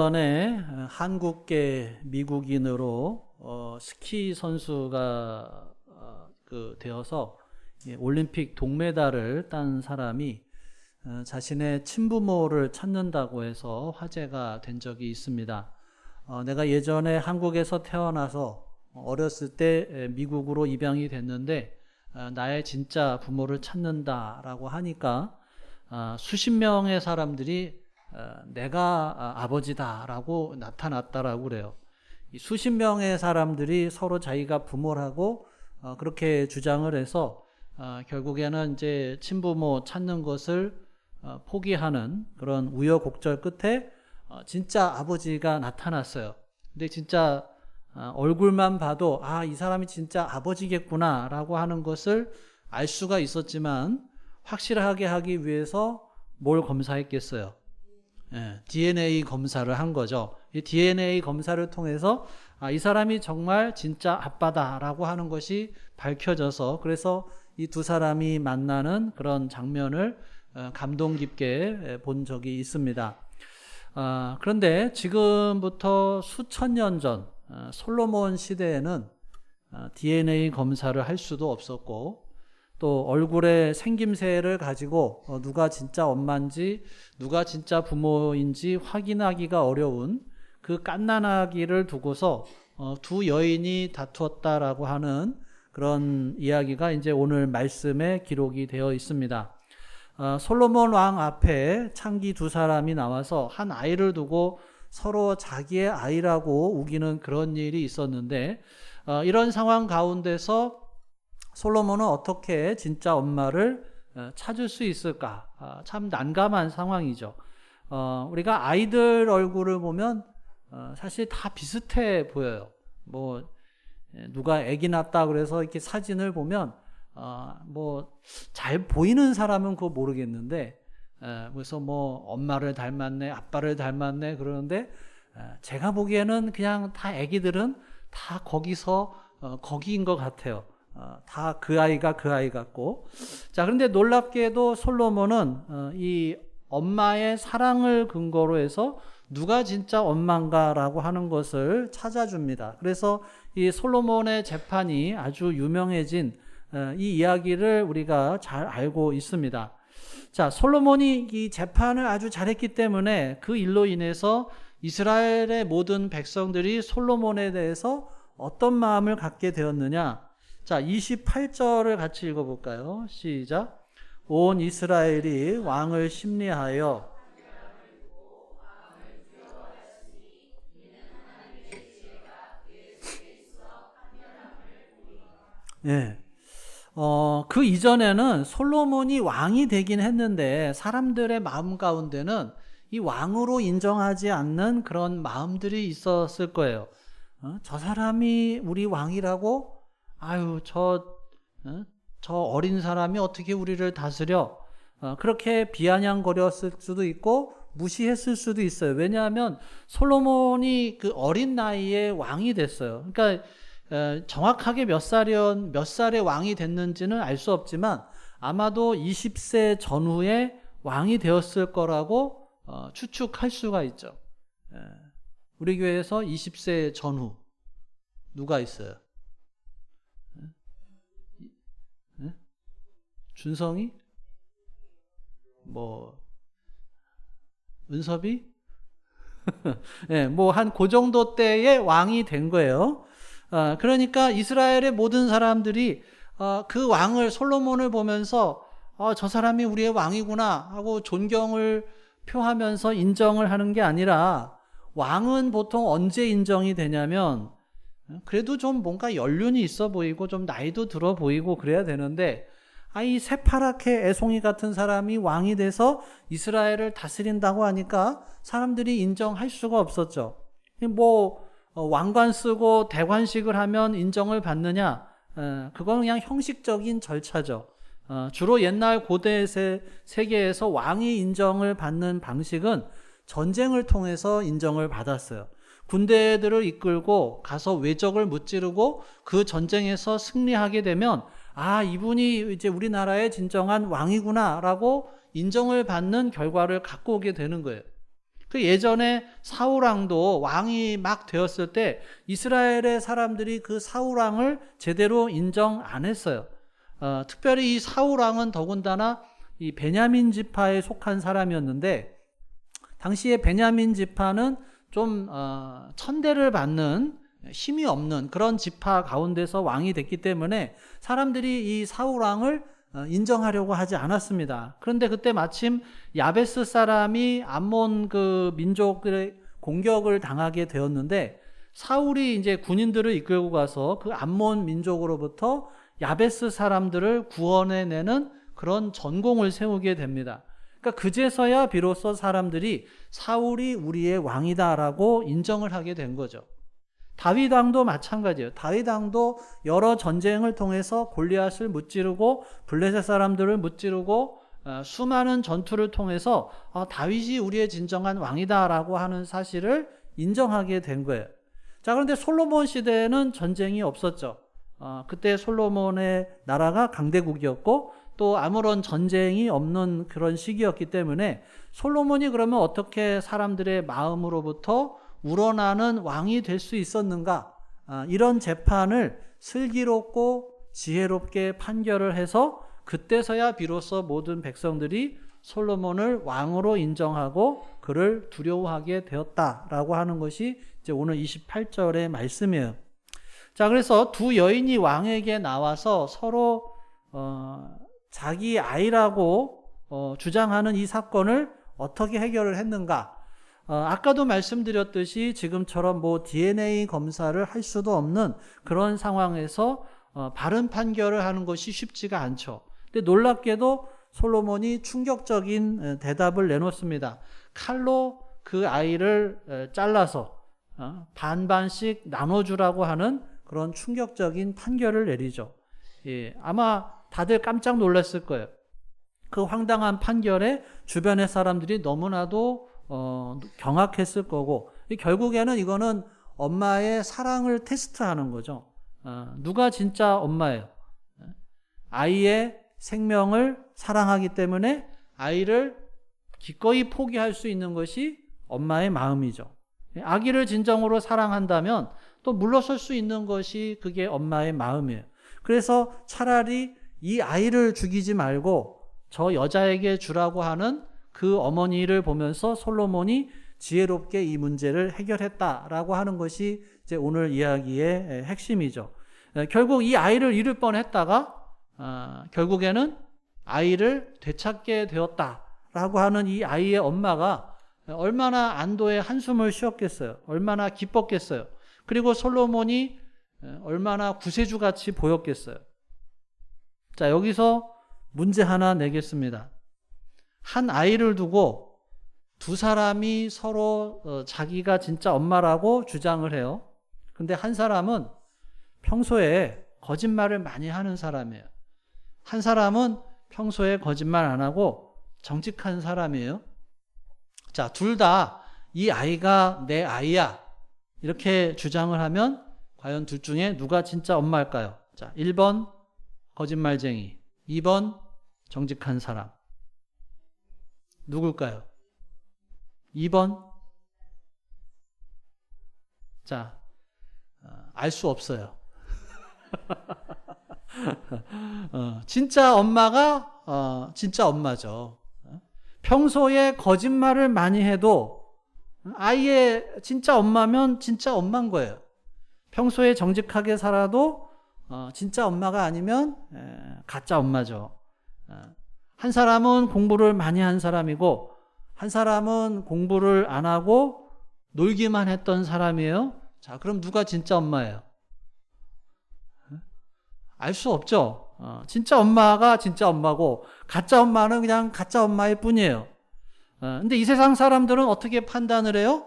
전에 한국계 미국인으로 스키 선수가 되어서 올림픽 동메달을 딴 사람이 자신의 친부모를 찾는다고 해서 화제가 된 적이 있습니다. 내가 예전에 한국에서 태어나서 어렸을 때 미국으로 입양이 됐는데 나의 진짜 부모를 찾는다라고 하니까 수십 명의 사람들이 내가 아버지다라고 나타났다라고 그래요. 수십 명의 사람들이 서로 자기가 부모라고 그렇게 주장을 해서 결국에는 이제 친부모 찾는 것을 포기하는 그런 우여곡절 끝에 진짜 아버지가 나타났어요. 근데 진짜 얼굴만 봐도 이 사람이 진짜 아버지겠구나라고 하는 것을 알 수가 있었지만 확실하게 하기 위해서 뭘 검사했겠어요? DNA 검사를 한 거죠. 이 DNA 검사를 통해서 이 사람이 정말 진짜 아빠다라고 하는 것이 밝혀져서 그래서 이 두 사람이 만나는 그런 장면을 감동 깊게 본 적이 있습니다. 그런데 지금부터 수천 년 전 솔로몬 시대에는 DNA 검사를 할 수도 없었고 또 얼굴의 생김새를 가지고 누가 진짜 엄마인지 누가 진짜 부모인지 확인하기가 어려운 그 갓난아기를 두고서 두 여인이 다투었다라고 하는 그런 이야기가 이제 오늘 말씀에 기록이 되어 있습니다. 솔로몬 왕 앞에 창기 두 사람이 나와서 한 아이를 두고 서로 자기의 아이라고 우기는 그런 일이 있었는데 이런 상황 가운데서 솔로몬은 어떻게 진짜 엄마를 찾을 수 있을까? 참 난감한 상황이죠. 우리가 아이들 얼굴을 보면 사실 다 비슷해 보여요. 뭐 누가 아기 낳았다 그래서 이렇게 사진을 보면 뭐 잘 보이는 사람은 그거 모르겠는데 그래서 뭐 엄마를 닮았네, 아빠를 닮았네 그러는데 제가 보기에는 그냥 다 아기들은 다 거기서 거기인 것 같아요. 다 그 아이가 그 아이 같고. 자, 그런데 놀랍게도 솔로몬은 이 엄마의 사랑을 근거로 해서 누가 진짜 엄마인가라고 하는 것을 찾아줍니다. 그래서 이 솔로몬의 재판이 아주 유명해진 이 이야기를 우리가 잘 알고 있습니다. 자, 솔로몬이 이 재판을 아주 잘했기 때문에 그 일로 인해서 이스라엘의 모든 백성들이 솔로몬에 대해서 어떤 마음을 갖게 되었느냐? 자, 28절을 같이 읽어볼까요? 시작. 온 이스라엘이 왕을 심리하여 그 이전에는 솔로몬이 왕이 되긴 했는데 사람들의 마음 가운데는 이 왕으로 인정하지 않는 그런 마음들이 있었을 거예요. 저 사람이 우리 왕이라고? 저 어린 사람이 어떻게 우리를 다스려? 그렇게 비아냥거렸을 수도 있고 무시했을 수도 있어요. 왜냐하면 솔로몬이 그 어린 나이에 왕이 됐어요. 그러니까 정확하게 몇 살에 왕이 됐는지는 알 수 없지만 아마도 20세 전후에 왕이 되었을 거라고 추측할 수가 있죠. 우리 교회에서 20세 전후 누가 있어요? 준성이? 은섭이? 뭐 한 그 정도 때에 왕이 된 거예요. 그러니까 이스라엘의 모든 사람들이 그 왕을 솔로몬을 보면서 저 사람이 우리의 왕이구나 하고 존경을 표하면서 인정을 하는 게 아니라 왕은 보통 언제 인정이 되냐면 그래도 좀 뭔가 연륜이 있어 보이고 좀 나이도 들어 보이고 그래야 되는데 이 새파랗게 애송이 같은 사람이 왕이 돼서 이스라엘을 다스린다고 하니까 사람들이 인정할 수가 없었죠. 왕관 쓰고 대관식을 하면 인정을 받느냐? 그건 그냥 형식적인 절차죠. 주로 옛날 고대 세계에서 왕이 인정을 받는 방식은 전쟁을 통해서 인정을 받았어요. 군대들을 이끌고 가서 외적을 무찌르고 그 전쟁에서 승리하게 되면 이분이 이제 우리나라의 진정한 왕이구나라고 인정을 받는 결과를 갖고 오게 되는 거예요. 그 예전에 사울왕도 왕이 막 되었을 때 이스라엘의 사람들이 그 사울왕을 제대로 인정 안 했어요. 특별히 이 사울왕은 더군다나 이 베냐민 지파에 속한 사람이었는데, 당시에 베냐민 지파는 좀 천대를 받는 힘이 없는 그런 지파 가운데서 왕이 됐기 때문에 사람들이 이 사울왕을 인정하려고 하지 않았습니다. 그런데 그때 마침 야베스 사람이 암몬 그 민족의 공격을 당하게 되었는데, 사울이 이제 군인들을 이끌고 가서 그 암몬 민족으로부터 야베스 사람들을 구원해내는 그런 전공을 세우게 됩니다. 그러니까 그제서야 비로소 사람들이 사울이 우리의 왕이다라고 인정을 하게 된 거죠. 다윗 왕도 마찬가지예요. 다윗 왕도 여러 전쟁을 통해서 골리앗을 무찌르고 블레셋 사람들을 무찌르고 수많은 전투를 통해서 다윗이 우리의 진정한 왕이다라고 하는 사실을 인정하게 된 거예요. 자, 그런데 솔로몬 시대에는 전쟁이 없었죠. 그때 솔로몬의 나라가 강대국이었고 또 아무런 전쟁이 없는 그런 시기였기 때문에 솔로몬이 그러면 어떻게 사람들의 마음으로부터 우러나는 왕이 될 수 있었는가? 이런 재판을 슬기롭고 지혜롭게 판결을 해서 그때서야 비로소 모든 백성들이 솔로몬을 왕으로 인정하고 그를 두려워하게 되었다라고 하는 것이 이제 오늘 28절의 말씀이에요. 자, 그래서 두 여인이 왕에게 나와서 서로 자기 아이라고 주장하는 이 사건을 어떻게 해결을 했는가? 아까도 말씀드렸듯이 지금처럼 뭐 DNA 검사를 할 수도 없는 그런 상황에서 바른 판결을 하는 것이 쉽지가 않죠. 근데 놀랍게도 솔로몬이 충격적인 대답을 내놓습니다. 칼로 그 아이를 잘라서 반반씩 나눠주라고 하는 그런 충격적인 판결을 내리죠. 예, 아마 다들 깜짝 놀랐을 거예요. 그 황당한 판결에 주변의 사람들이 너무나도 경악했을 거고, 결국에는 이거는 엄마의 사랑을 테스트하는 거죠. 누가 진짜 엄마예요? 아이의 생명을 사랑하기 때문에 아이를 기꺼이 포기할 수 있는 것이 엄마의 마음이죠. 아기를 진정으로 사랑한다면 또 물러설 수 있는 것이 그게 엄마의 마음이에요. 그래서 차라리 이 아이를 죽이지 말고 저 여자에게 주라고 하는 그 어머니를 보면서 솔로몬이 지혜롭게 이 문제를 해결했다라고 하는 것이 이제 오늘 이야기의 핵심이죠. 결국 이 아이를 잃을 뻔했다가 결국에는 아이를 되찾게 되었다라고 하는 이 아이의 엄마가 얼마나 안도의 한숨을 쉬었겠어요. 얼마나 기뻤겠어요. 그리고 솔로몬이 얼마나 구세주같이 보였겠어요. 자, 여기서 문제 하나 내겠습니다. 한 아이를 두고 두 사람이 서로 자기가 진짜 엄마라고 주장을 해요. 근데 한 사람은 평소에 거짓말을 많이 하는 사람이에요. 한 사람은 평소에 거짓말 안 하고 정직한 사람이에요. 자, 둘 다 이 아이가 내 아이야 이렇게 주장을 하면 과연 둘 중에 누가 진짜 엄마일까요? 자, 1번 거짓말쟁이, 2번 정직한 사람. 누굴까요? 2번? 자, 알 수 없어요. 진짜 엄마가 진짜 엄마죠. 평소에 거짓말을 많이 해도 아이의 진짜 엄마면 진짜 엄마인 거예요. 평소에 정직하게 살아도 진짜 엄마가 아니면 가짜 엄마죠. 한 사람은 공부를 많이 한 사람이고 한 사람은 공부를 안 하고 놀기만 했던 사람이에요. 자, 그럼 누가 진짜 엄마예요? 알 수 없죠. 진짜 엄마가 진짜 엄마고 가짜 엄마는 그냥 가짜 엄마일 뿐이에요. 근데 이 세상 사람들은 어떻게 판단을 해요?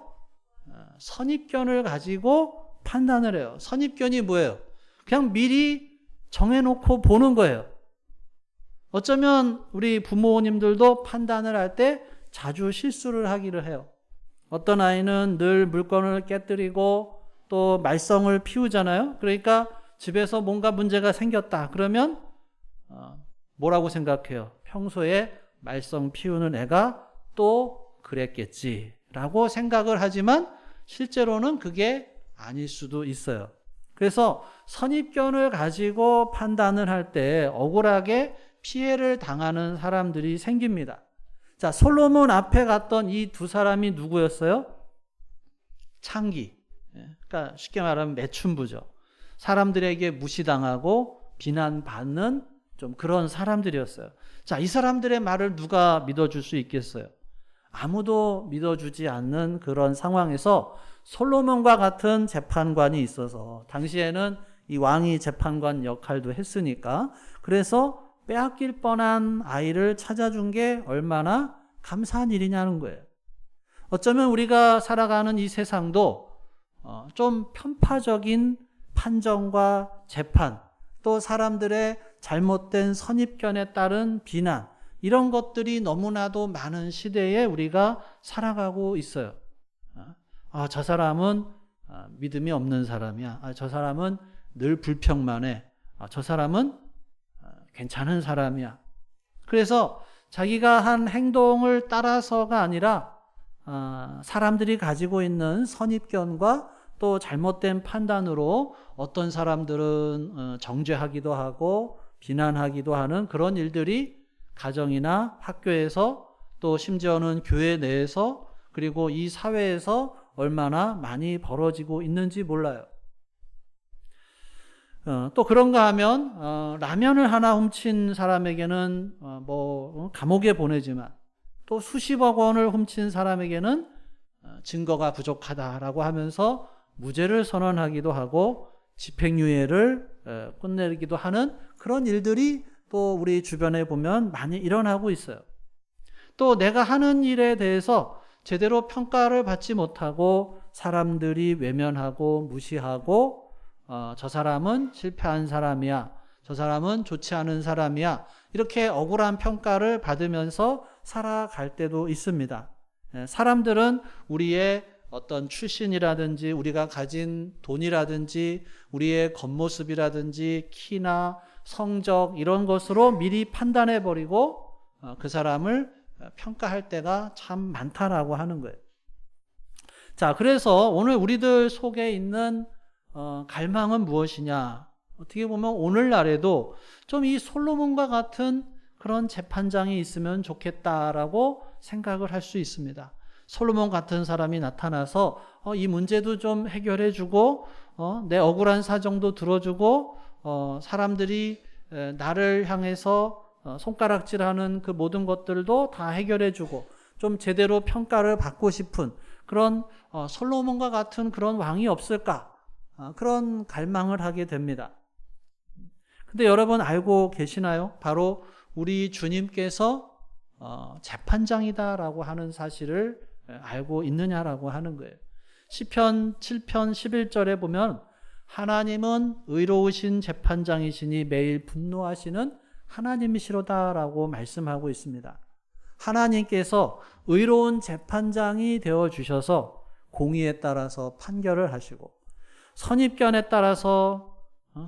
선입견을 가지고 판단을 해요. 선입견이 뭐예요? 그냥 미리 정해놓고 보는 거예요. 어쩌면 우리 부모님들도 판단을 할 때 자주 실수를 하기를 해요. 어떤 아이는 늘 물건을 깨뜨리고 또 말썽을 피우잖아요. 그러니까 집에서 뭔가 문제가 생겼다. 그러면 뭐라고 생각해요? 평소에 말썽 피우는 애가 또 그랬겠지 라고 생각을 하지만 실제로는 그게 아닐 수도 있어요. 그래서 선입견을 가지고 판단을 할 때 억울하게 피해를 당하는 사람들이 생깁니다. 자, 솔로몬 앞에 갔던 이 두 사람이 누구였어요? 창기. 그러니까 쉽게 말하면 매춘부죠. 사람들에게 무시당하고 비난받는 좀 그런 사람들이었어요. 자, 이 사람들의 말을 누가 믿어줄 수 있겠어요? 아무도 믿어주지 않는 그런 상황에서 솔로몬과 같은 재판관이 있어서 당시에는 이 왕이 재판관 역할도 했으니까 그래서 빼앗길 뻔한 아이를 찾아준 게 얼마나 감사한 일이냐는 거예요. 어쩌면 우리가 살아가는 이 세상도 좀 편파적인 판정과 재판, 또 사람들의 잘못된 선입견에 따른 비난, 이런 것들이 너무나도 많은 시대에 우리가 살아가고 있어요. 저 사람은 믿음이 없는 사람이야. 저 사람은 늘 불평만 해. 저 사람은 괜찮은 사람이야. 그래서 자기가 한 행동을 따라서가 아니라 사람들이 가지고 있는 선입견과 또 잘못된 판단으로 어떤 사람들은 정죄하기도 하고 비난하기도 하는 그런 일들이 가정이나 학교에서 또 심지어는 교회 내에서 그리고 이 사회에서 얼마나 많이 벌어지고 있는지 몰라요. 또 그런가 하면 라면을 하나 훔친 사람에게는 감옥에 보내지만 또 수십억 원을 훔친 사람에게는 증거가 부족하다라고 하면서 무죄를 선언하기도 하고 집행유예를 끝내기도 하는 그런 일들이 또 우리 주변에 보면 많이 일어나고 있어요. 또 내가 하는 일에 대해서 제대로 평가를 받지 못하고 사람들이 외면하고 무시하고 저 사람은 실패한 사람이야. 저 사람은 좋지 않은 사람이야. 이렇게 억울한 평가를 받으면서 살아갈 때도 있습니다. 사람들은 우리의 어떤 출신이라든지 우리가 가진 돈이라든지 우리의 겉모습이라든지 키나 성적 이런 것으로 미리 판단해버리고 그 사람을 평가할 때가 참 많다라고 하는 거예요. 자, 그래서 오늘 우리들 속에 있는 갈망은 무엇이냐? 어떻게 보면 오늘날에도 좀 이 솔로몬과 같은 그런 재판장이 있으면 좋겠다라고 생각을 할 수 있습니다. 솔로몬 같은 사람이 나타나서 이 문제도 좀 해결해주고 내 억울한 사정도 들어주고 사람들이 나를 향해서 손가락질하는 그 모든 것들도 다 해결해주고 좀 제대로 평가를 받고 싶은 그런 솔로몬과 같은 그런 왕이 없을까? 그런 갈망을 하게 됩니다. 근데 여러분 알고 계시나요? 바로 우리 주님께서 재판장이다라고 하는 사실을 알고 있느냐라고 하는 거예요. 시편 7편 11절에 보면 하나님은 의로우신 재판장이시니 매일 분노하시는 하나님이시로다라고 말씀하고 있습니다. 하나님께서 의로운 재판장이 되어주셔서 공의에 따라서 판결을 하시고 선입견에 따라서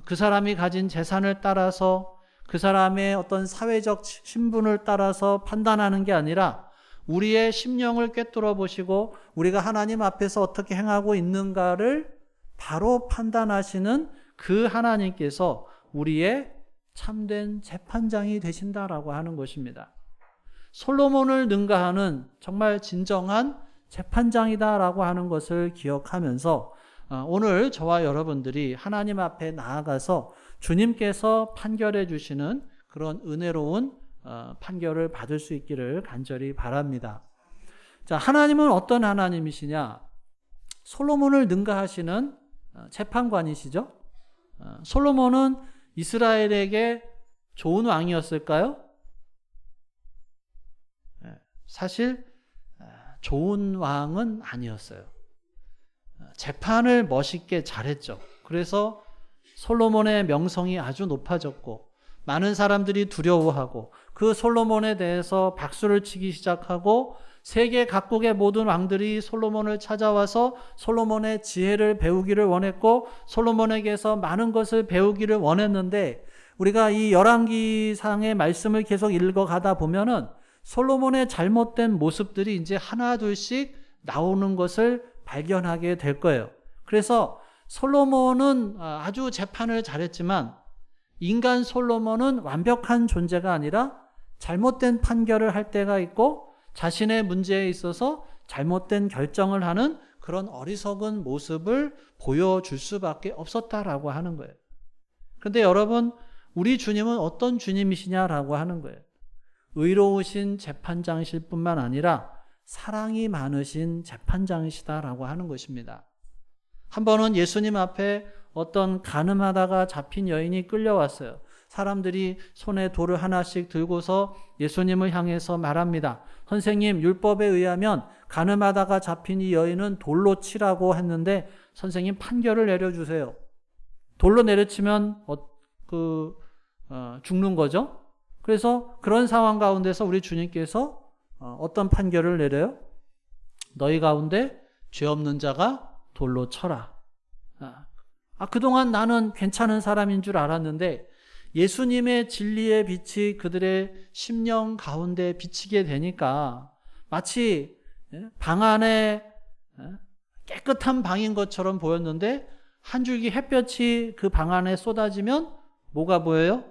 그 사람이 가진 재산을 따라서 그 사람의 어떤 사회적 신분을 따라서 판단하는 게 아니라 우리의 심령을 꿰뚫어 보시고 우리가 하나님 앞에서 어떻게 행하고 있는가를 바로 판단하시는 그 하나님께서 우리의 참된 재판장이 되신다라고 하는 것입니다. 솔로몬을 능가하는 정말 진정한 재판장이다라고 하는 것을 기억하면서 오늘 저와 여러분들이 하나님 앞에 나아가서 주님께서 판결해 주시는 그런 은혜로운 판결을 받을 수 있기를 간절히 바랍니다. 자, 하나님은 어떤 하나님이시냐? 솔로몬을 능가하시는 재판관이시죠? 솔로몬은 이스라엘에게 좋은 왕이었을까요? 사실 좋은 왕은 아니었어요. 재판을 멋있게 잘했죠. 그래서 솔로몬의 명성이 아주 높아졌고 많은 사람들이 두려워하고 그 솔로몬에 대해서 박수를 치기 시작하고 세계 각국의 모든 왕들이 솔로몬을 찾아와서 솔로몬의 지혜를 배우기를 원했고 솔로몬에게서 많은 것을 배우기를 원했는데 우리가 이 열왕기상의 말씀을 계속 읽어가다 보면은 솔로몬의 잘못된 모습들이 이제 하나 둘씩 나오는 것을 발견하게 될 거예요. 그래서 솔로몬은 아주 재판을 잘했지만 인간 솔로몬은 완벽한 존재가 아니라 잘못된 판결을 할 때가 있고 자신의 문제에 있어서 잘못된 결정을 하는 그런 어리석은 모습을 보여줄 수밖에 없었다라고 하는 거예요. 그런데 여러분, 우리 주님은 어떤 주님이시냐라고 하는 거예요. 의로우신 재판장이실 뿐만 아니라 사랑이 많으신 재판장이시다라고 하는 것입니다. 한 번은 예수님 앞에 어떤 간음하다가 잡힌 여인이 끌려왔어요. 사람들이 손에 돌을 하나씩 들고서 예수님을 향해서 말합니다. 선생님, 율법에 의하면 간음하다가 잡힌 이 여인은 돌로 치라고 했는데 선생님 판결을 내려주세요. 돌로 내려치면 죽는 거죠. 그래서 그런 상황 가운데서 우리 주님께서 어떤 판결을 내려요? 너희 가운데 죄 없는 자가 돌로 쳐라. 그동안 나는 괜찮은 사람인 줄 알았는데 예수님의 진리의 빛이 그들의 심령 가운데 비치게 되니까 마치 방 안에 깨끗한 방인 것처럼 보였는데 한 줄기 햇볕이 그 방 안에 쏟아지면 뭐가 보여요?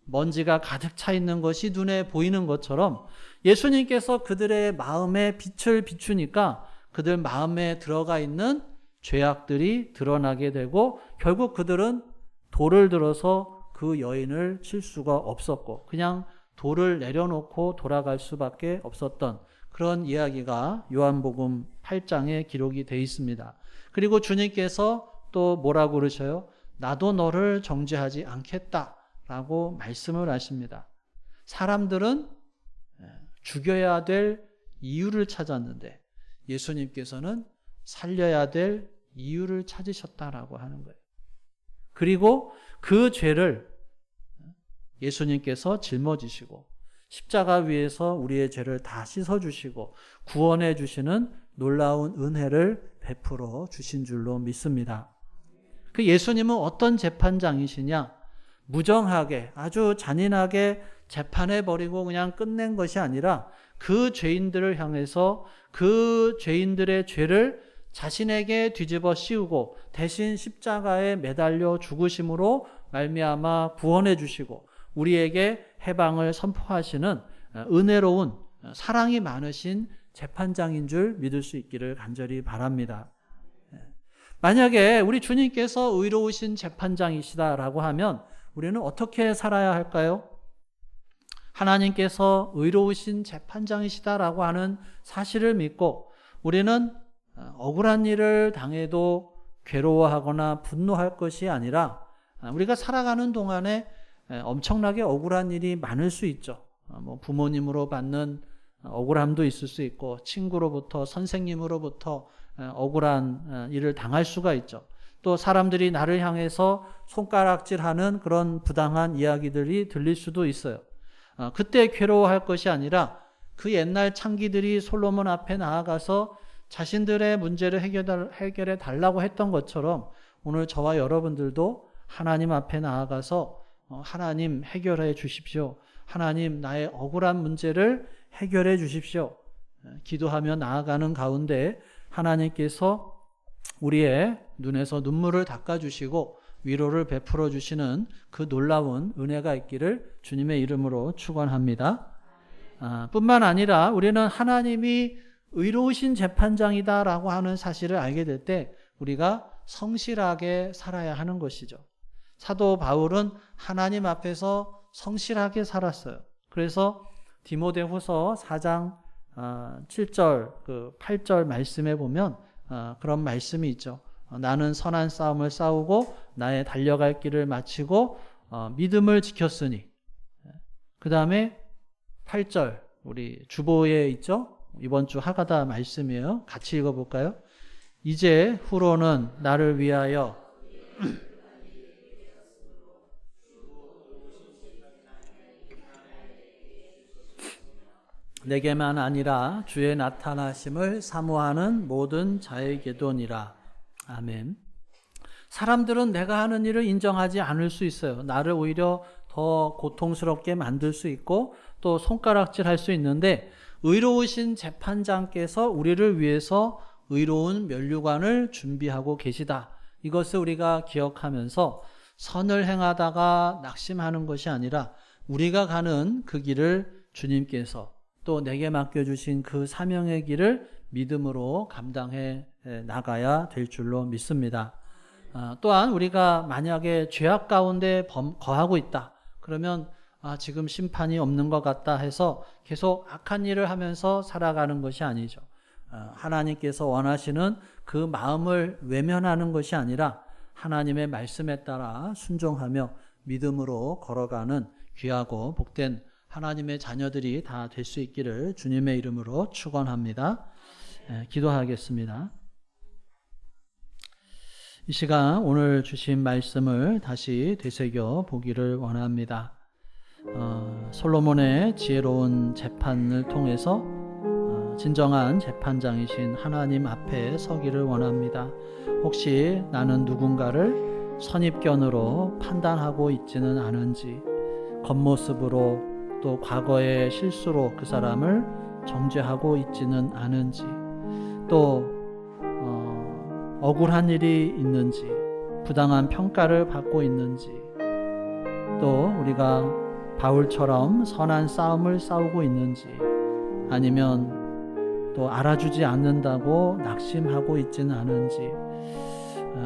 먼지가 가득 차 있는 것이 눈에 보이는 것처럼 예수님께서 그들의 마음에 빛을 비추니까 그들 마음에 들어가 있는 죄악들이 드러나게 되고 결국 그들은 돌을 들어서 그 여인을 칠 수가 없었고 그냥 돌을 내려놓고 돌아갈 수밖에 없었던 그런 이야기가 요한복음 8장에 기록이 되어 있습니다. 그리고 주님께서 또 뭐라고 그러셔요? 나도 너를 정죄하지 않겠다라고 말씀을 하십니다. 사람들은 죽여야 될 이유를 찾았는데 예수님께서는 살려야 될 이유를 찾으셨다라고 하는 거예요. 그리고 그 죄를 예수님께서 짊어지시고 십자가 위에서 우리의 죄를 다 씻어주시고 구원해 주시는 놀라운 은혜를 베풀어 주신 줄로 믿습니다. 그 예수님은 어떤 재판장이시냐? 무정하게 아주 잔인하게 재판해버리고 그냥 끝낸 것이 아니라 그 죄인들을 향해서 그 죄인들의 죄를 자신에게 뒤집어 씌우고 대신 십자가에 매달려 죽으심으로 말미암아 구원해 주시고 우리에게 해방을 선포하시는 은혜로운 사랑이 많으신 재판장인 줄 믿을 수 있기를 간절히 바랍니다. 만약에 우리 주님께서 의로우신 재판장이시다라고 하면 우리는 어떻게 살아야 할까요? 하나님께서 의로우신 재판장이시다라고 하는 사실을 믿고 우리는 억울한 일을 당해도 괴로워하거나 분노할 것이 아니라 우리가 살아가는 동안에 엄청나게 억울한 일이 많을 수 있죠. 부모님으로 받는 억울함도 있을 수 있고 친구로부터 선생님으로부터 억울한 일을 당할 수가 있죠. 또 사람들이 나를 향해서 손가락질하는 그런 부당한 이야기들이 들릴 수도 있어요. 그때 괴로워할 것이 아니라 그 옛날 창기들이 솔로몬 앞에 나아가서 자신들의 문제를 해결해 달라고 했던 것처럼 오늘 저와 여러분들도 하나님 앞에 나아가서 하나님 해결해 주십시오. 하나님 나의 억울한 문제를 해결해 주십시오. 기도하며 나아가는 가운데 하나님께서 우리의 눈에서 눈물을 닦아주시고 위로를 베풀어 주시는 그 놀라운 은혜가 있기를 주님의 이름으로 축원합니다. 뿐만 아니라 우리는 하나님이 의로우신 재판장이다라고 하는 사실을 알게 될 때 우리가 성실하게 살아야 하는 것이죠. 사도 바울은 하나님 앞에서 성실하게 살았어요. 그래서 디모데후서 4장 7절, 8절 말씀에 보면 그런 말씀이 있죠. 나는 선한 싸움을 싸우고 나의 달려갈 길을 마치고 믿음을 지켰으니. 그 다음에 8절 우리 주보에 있죠. 이번 주 하가다 말씀이에요. 같이 읽어볼까요? 이제 후로는 나를 위하여 내게만 아니라 주의 나타나심을 사모하는 모든 자에게도니라. 아멘. 사람들은 내가 하는 일을 인정하지 않을 수 있어요. 나를 오히려 더 고통스럽게 만들 수 있고 또 손가락질 할 수 있는데 의로우신 재판장께서 우리를 위해서 의로운 면류관을 준비하고 계시다. 이것을 우리가 기억하면서 선을 행하다가 낙심하는 것이 아니라 우리가 가는 그 길을 주님께서 또 내게 맡겨주신 그 사명의 길을 믿음으로 감당해 나가야 될 줄로 믿습니다. 또한 우리가 만약에 죄악 가운데 거하고 있다. 그러면 지금 심판이 없는 것 같다 해서 계속 악한 일을 하면서 살아가는 것이 아니죠. 하나님께서 원하시는 그 마음을 외면하는 것이 아니라 하나님의 말씀에 따라 순종하며 믿음으로 걸어가는 귀하고 복된 하나님의 자녀들이 다 될 수 있기를 주님의 이름으로 축원합니다. 기도하겠습니다. 이 시간 오늘 주신 말씀을 다시 되새겨 보기를 원합니다. 솔로몬의 지혜로운 재판을 통해서 진정한 재판장이신 하나님 앞에 서기를 원합니다. 혹시 나는 누군가를 선입견으로 판단하고 있지는 않은지, 겉모습으로 또 과거의 실수로 그 사람을 정죄하고 있지는 않은지, 또 억울한 일이 있는지, 부당한 평가를 받고 있는지, 또 우리가 바울처럼 선한 싸움을 싸우고 있는지, 아니면 또 알아주지 않는다고 낙심하고 있지는 않은지,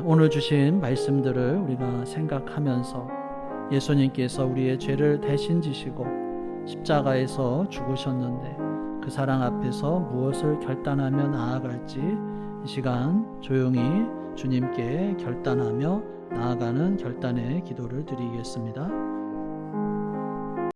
오늘 주신 말씀들을 우리가 생각하면서 예수님께서 우리의 죄를 대신 지시고 십자가에서 죽으셨는데 그 사랑 앞에서 무엇을 결단하며 나아갈지 이 시간 조용히 주님께 결단하며 나아가는 결단의 기도를 드리겠습니다.